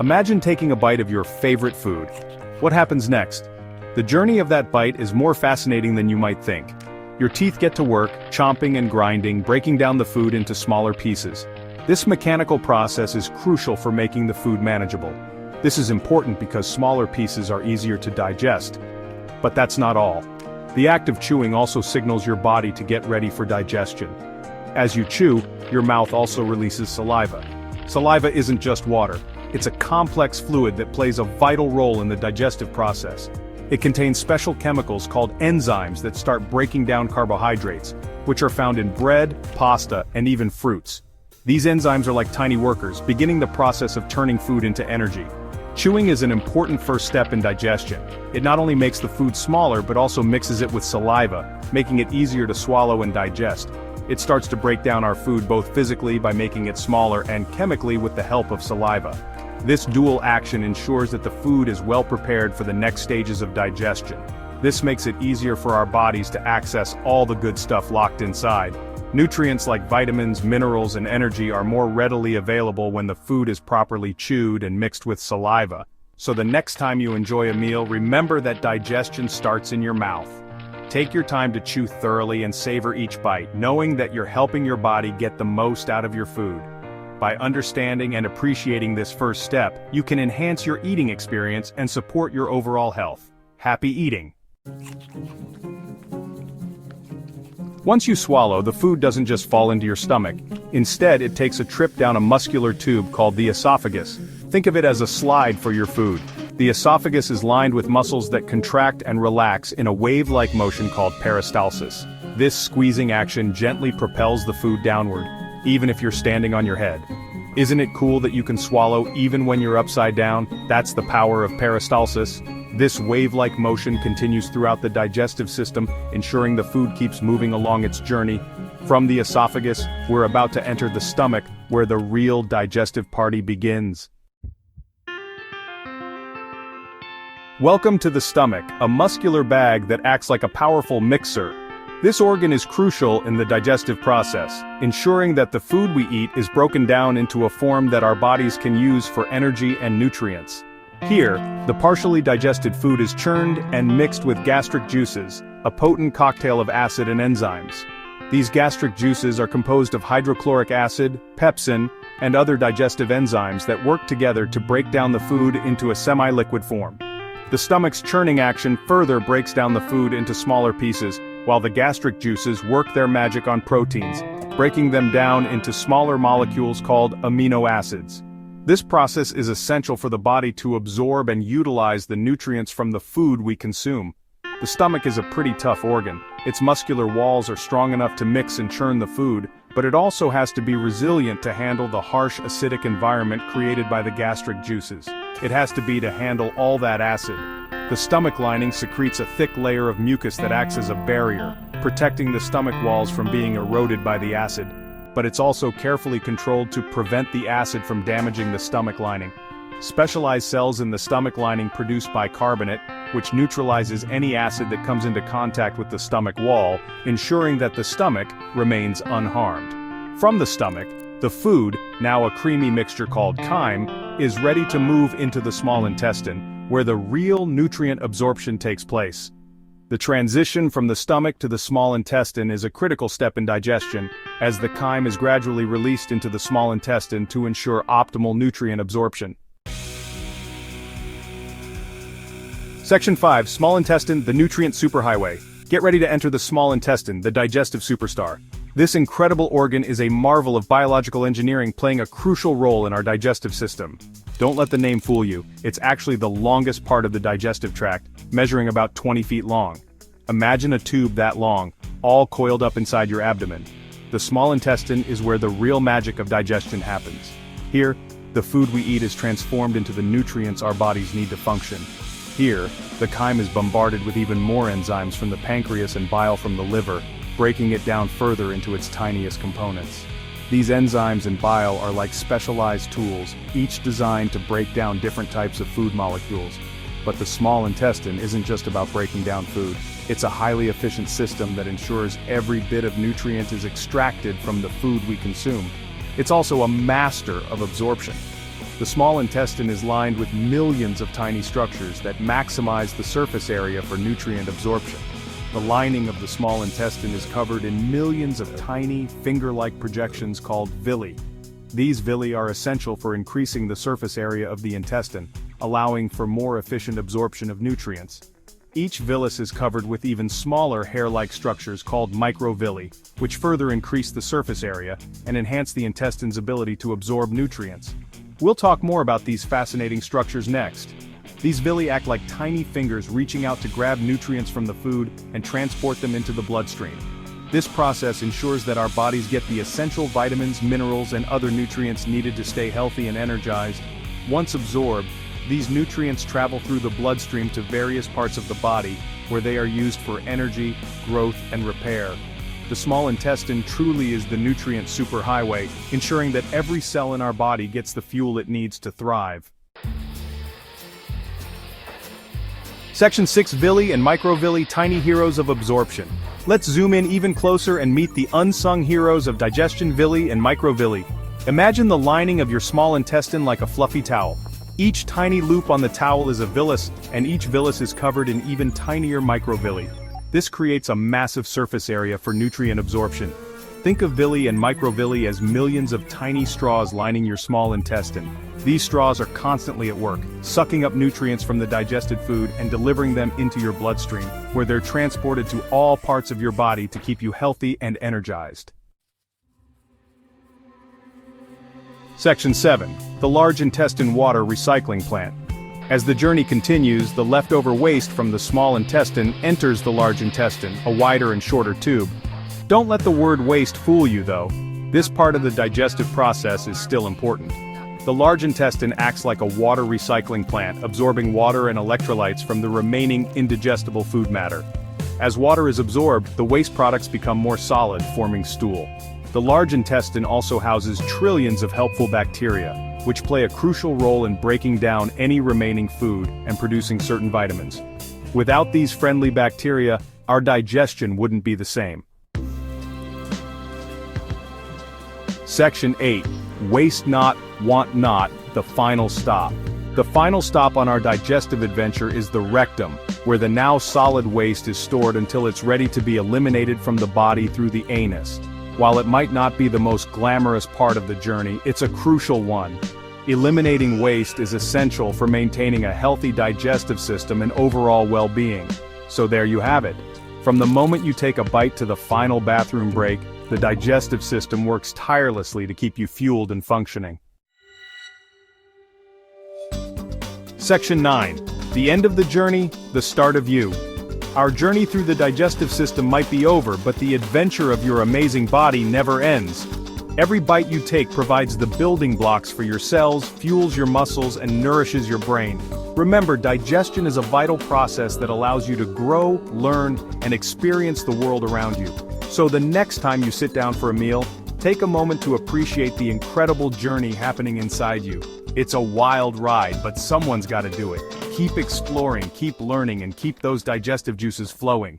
Imagine taking a bite of your favorite food. What happens next? The journey of that bite is more fascinating than you might think. Your teeth get to work, chomping and grinding, breaking down the food into smaller pieces. This mechanical process is crucial for making the food manageable. This is important because smaller pieces are easier to digest. But that's not all. The act of chewing also signals your body to get ready for digestion. As you chew, your mouth also releases saliva. Saliva isn't just water. It's a complex fluid that plays a vital role in the digestive process. It contains special chemicals called enzymes that start breaking down carbohydrates, which are found in bread, pasta, and even fruits. These enzymes are like tiny workers, beginning the process of turning food into energy. Chewing is an important first step in digestion. It not only makes the food smaller but also mixes it with saliva, making it easier to swallow and digest. It starts to break down our food both physically by making it smaller and chemically with the help of saliva. This dual action ensures that the food is well prepared for the next stages of digestion. This makes it easier for our bodies to access all the good stuff locked inside. Nutrients like vitamins, minerals, and energy are more readily available when the food is properly chewed and mixed with saliva. So the next time you enjoy a meal, remember that digestion starts in your mouth. Take your time to chew thoroughly and savor each bite, knowing that you're helping your body get the most out of your food. By understanding and appreciating this first step, you can enhance your eating experience and support your overall health. Happy eating! Once you swallow, the food doesn't just fall into your stomach. Instead, it takes a trip down a muscular tube called the esophagus. Think of it as a slide for your food. The esophagus is lined with muscles that contract and relax in a wave-like motion called peristalsis. This squeezing action gently propels the food downward, even if you're standing on your head. Isn't it cool that you can swallow even when you're upside down? That's the power of peristalsis. This wave-like motion continues throughout the digestive system, ensuring the food keeps moving along its journey. From the esophagus, we're about to enter the stomach, where the real digestive party begins. Welcome to the stomach, a muscular bag that acts like a powerful mixer. This organ is crucial in the digestive process, ensuring that the food we eat is broken down into a form that our bodies can use for energy and nutrients. Here, the partially digested food is churned and mixed with gastric juices, a potent cocktail of acid and enzymes. These gastric juices are composed of hydrochloric acid, pepsin, and other digestive enzymes that work together to break down the food into a semi-liquid form. The stomach's churning action further breaks down the food into smaller pieces, while the gastric juices work their magic on proteins, breaking them down into smaller molecules called amino acids. This process is essential for the body to absorb and utilize the nutrients from the food we consume. The stomach is a pretty tough organ. Its muscular walls are strong enough to mix and churn the food, but it also has to be resilient to handle the harsh acidic environment created by the gastric juices. It has to be to handle all that acid. The stomach lining secretes a thick layer of mucus that acts as a barrier, protecting the stomach walls from being eroded by the acid. But it's also carefully controlled to prevent the acid from damaging the stomach lining. Specialized cells in the stomach lining produce bicarbonate, which neutralizes any acid that comes into contact with the stomach wall, ensuring that the stomach remains unharmed. From the stomach, the food, now a creamy mixture called chyme, is ready to move into the small intestine, where the real nutrient absorption takes place. The transition from the stomach to the small intestine is a critical step in digestion, as the chyme is gradually released into the small intestine to ensure optimal nutrient absorption. Section 5, Small Intestine, the Nutrient Superhighway. Get ready to enter the small intestine, the digestive superstar. This incredible organ is a marvel of biological engineering, playing a crucial role in our digestive system. Don't let the name fool you, it's actually the longest part of the digestive tract, measuring about 20 feet long. Imagine a tube that long, all coiled up inside your abdomen. The small intestine is where the real magic of digestion happens. Here, the food we eat is transformed into the nutrients our bodies need to function. Here, the chyme is bombarded with even more enzymes from the pancreas and bile from the liver, breaking it down further into its tiniest components. These enzymes and bile are like specialized tools, each designed to break down different types of food molecules. But the small intestine isn't just about breaking down food. It's a highly efficient system that ensures every bit of nutrient is extracted from the food we consume. It's also a master of absorption. The small intestine is lined with millions of tiny structures that maximize the surface area for nutrient absorption. The lining of the small intestine is covered in millions of tiny, finger-like projections called villi. These villi are essential for increasing the surface area of the intestine, allowing for more efficient absorption of nutrients. Each villus is covered with even smaller hair-like structures called microvilli, which further increase the surface area and enhance the intestine's ability to absorb nutrients. We'll talk more about these fascinating structures next. These villi act like tiny fingers reaching out to grab nutrients from the food and transport them into the bloodstream. This process ensures that our bodies get the essential vitamins, minerals, and other nutrients needed to stay healthy and energized. Once absorbed, these nutrients travel through the bloodstream to various parts of the body, where they are used for energy, growth, and repair. The small intestine truly is the nutrient superhighway, ensuring that every cell in our body gets the fuel it needs to thrive. Section 6: Villi and Microvilli, Tiny Heroes of Absorption. Let's zoom in even closer and meet the unsung heroes of digestion: villi and microvilli. Imagine the lining of your small intestine like a fluffy towel. Each tiny loop on the towel is a villus, and each villus is covered in even tinier microvilli. This creates a massive surface area for nutrient absorption. Think of villi and microvilli as millions of tiny straws lining your small intestine. These straws are constantly at work, sucking up nutrients from the digested food and delivering them into your bloodstream, where they're transported to all parts of your body to keep you healthy and energized. Section 7: The Large Intestine Water Recycling Plant. As the journey continues, the leftover waste from the small intestine enters the large intestine, a wider and shorter tube. Don't let the word waste fool you though. This part of the digestive process is still important. The large intestine acts like a water recycling plant, absorbing water and electrolytes from the remaining indigestible food matter. As water is absorbed, the waste products become more solid, forming stool. The large intestine also houses trillions of helpful bacteria, which play a crucial role in breaking down any remaining food and producing certain vitamins. Without these friendly bacteria, our digestion wouldn't be the same. Section 8: Waste Not, Want Not, the Final Stop. The final stop on our digestive adventure is the rectum, where the now solid waste is stored until it's ready to be eliminated from the body through the anus. While it might not be the most glamorous part of the journey, it's a crucial one. Eliminating waste is essential for maintaining a healthy digestive system and overall well-being. So there you have it. From the moment you take a bite to the final bathroom break, the digestive system works tirelessly to keep you fueled and functioning. Section 9: The End of the Journey, the Start of You. Our journey through the digestive system might be over, but the adventure of your amazing body never ends. Every bite you take provides the building blocks for your cells, fuels your muscles, and nourishes your brain. Remember, digestion is a vital process that allows you to grow, learn, and experience the world around you. So the next time you sit down for a meal, take a moment to appreciate the incredible journey happening inside you. It's a wild ride, but someone's got to do it. Keep exploring, keep learning, and keep those digestive juices flowing.